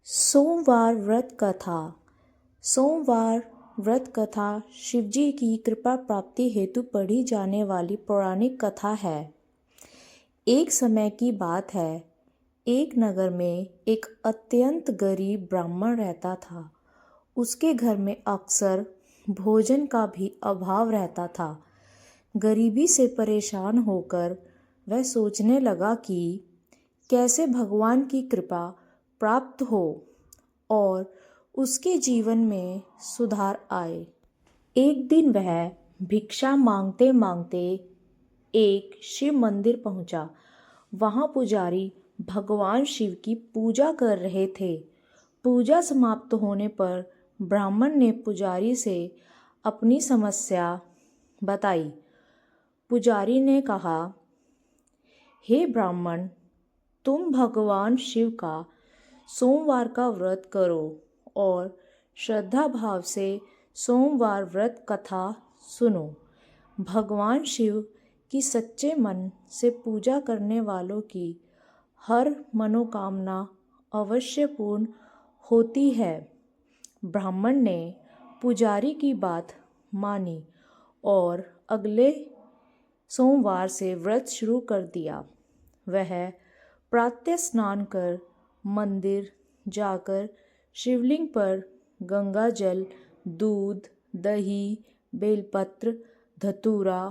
सोमवार व्रत कथा। सोमवार व्रत कथा शिवजी की कृपा प्राप्ति हेतु पढ़ी जाने वाली पौराणिक कथा है। एक समय की बात है, एक नगर में एक अत्यंत गरीब ब्राह्मण रहता था। उसके घर में अक्सर भोजन का भी अभाव रहता था। गरीबी से परेशान होकर वह सोचने लगा कि कैसे भगवान की कृपा प्राप्त हो और उसके जीवन में सुधार आए। एक दिन वह भिक्षा मांगते मांगते एक शिव मंदिर पहुंचा। वहां पुजारी भगवान शिव की पूजा कर रहे थे। पूजा समाप्त होने पर ब्राह्मण ने पुजारी से अपनी समस्या बताई। पुजारी ने कहा, हे ब्राह्मण, तुम भगवान शिव का सोमवार का व्रत करो और श्रद्धा भाव से सोमवार व्रत कथा सुनो। भगवान शिव की सच्चे मन से पूजा करने वालों की हर मनोकामना अवश्य पूर्ण होती है। ब्राह्मण ने पुजारी की बात मानी और अगले सोमवार से व्रत शुरू कर दिया। वह प्रातः स्नान कर मंदिर जाकर शिवलिंग पर गंगा जल, दूध, दही, बेलपत्र, धतूरा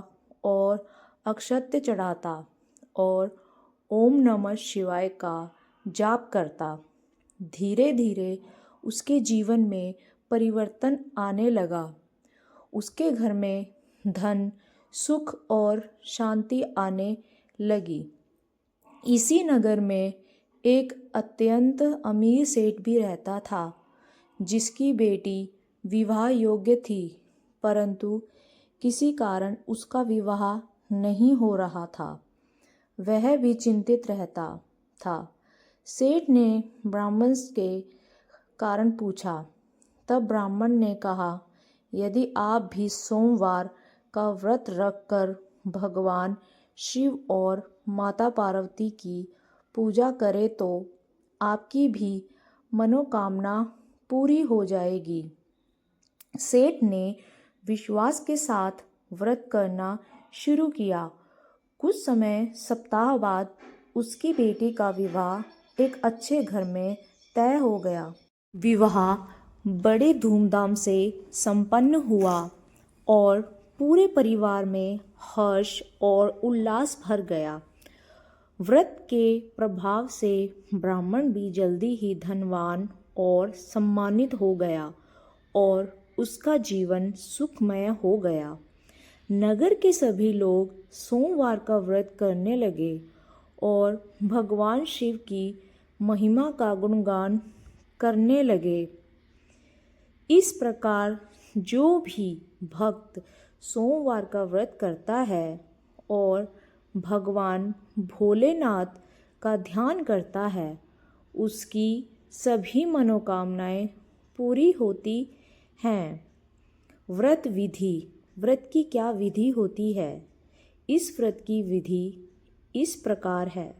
और अक्षत चढ़ाता और ओम नमः शिवाय का जाप करता। धीरे धीरे उसके जीवन में परिवर्तन आने लगा। उसके घर में धन, सुख और शांति आने लगी। इसी नगर में एक अत्यंत अमीर सेठ भी रहता था, जिसकी बेटी विवाह योग्य थी, परंतु किसी कारण उसका विवाह नहीं हो रहा था। वह भी चिंतित रहता था। सेठ ने ब्राह्मण के कारण पूछा। तब ब्राह्मण ने कहा, यदि आप भी सोमवार का व्रत रखकर भगवान शिव और माता पार्वती की पूजा करें तो आपकी भी मनोकामना पूरी हो जाएगी। सेठ ने विश्वास के साथ व्रत करना शुरू किया। कुछ सप्ताह बाद उसकी बेटी का विवाह एक अच्छे घर में तय हो गया। विवाह बड़े धूमधाम से संपन्न हुआ और पूरे परिवार में हर्ष और उल्लास भर गया। व्रत के प्रभाव से ब्राह्मण भी जल्दी ही धनवान और सम्मानित हो गया और उसका जीवन सुखमय हो गया। नगर के सभी लोग सोमवार का व्रत करने लगे और भगवान शिव की महिमा का गुणगान करने लगे। इस प्रकार जो भी भक्त सोमवार का व्रत करता है और भगवान भोलेनाथ का ध्यान करता है, उसकी सभी मनोकामनाएं पूरी होती हैं। व्रत विधि। व्रत की क्या विधि होती है? इस व्रत की विधि इस प्रकार है।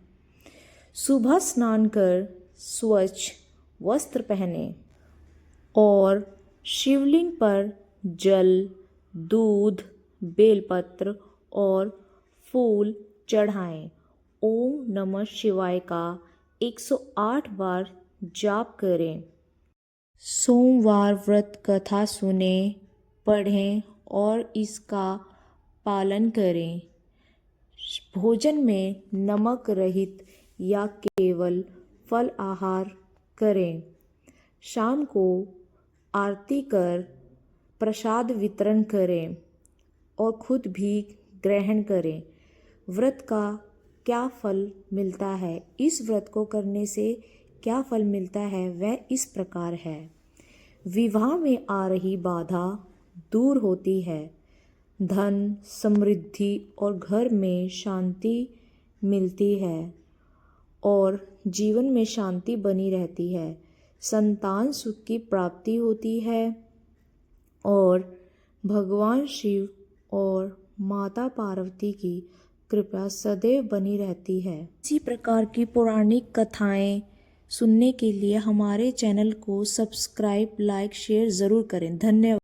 सुबह स्नान कर स्वच्छ वस्त्र पहने और शिवलिंग पर जल, दूध, बेलपत्र और फूल चढ़ाएं। ओम नमः शिवाय का 108 बार जाप करें। सोमवार व्रत कथा सुने, पढ़ें और इसका पालन करें। भोजन में नमक रहित या केवल फल आहार करें। शाम को आरती कर प्रसाद वितरण करें और खुद भी ग्रहण करें। व्रत का क्या फल मिलता है? इस व्रत को करने से क्या फल मिलता है वह इस प्रकार है। विवाह में आ रही बाधा दूर होती है। धन, समृद्धि और घर में शांति मिलती है और जीवन में शांति बनी रहती है। संतान सुख की प्राप्ति होती है और भगवान शिव और माता पार्वती की कृपा सदैव बनी रहती है। इसी प्रकार की पौराणिक कथाएं सुनने के लिए हमारे चैनल को सब्सक्राइब, लाइक, शेयर ज़रूर करें। धन्यवाद।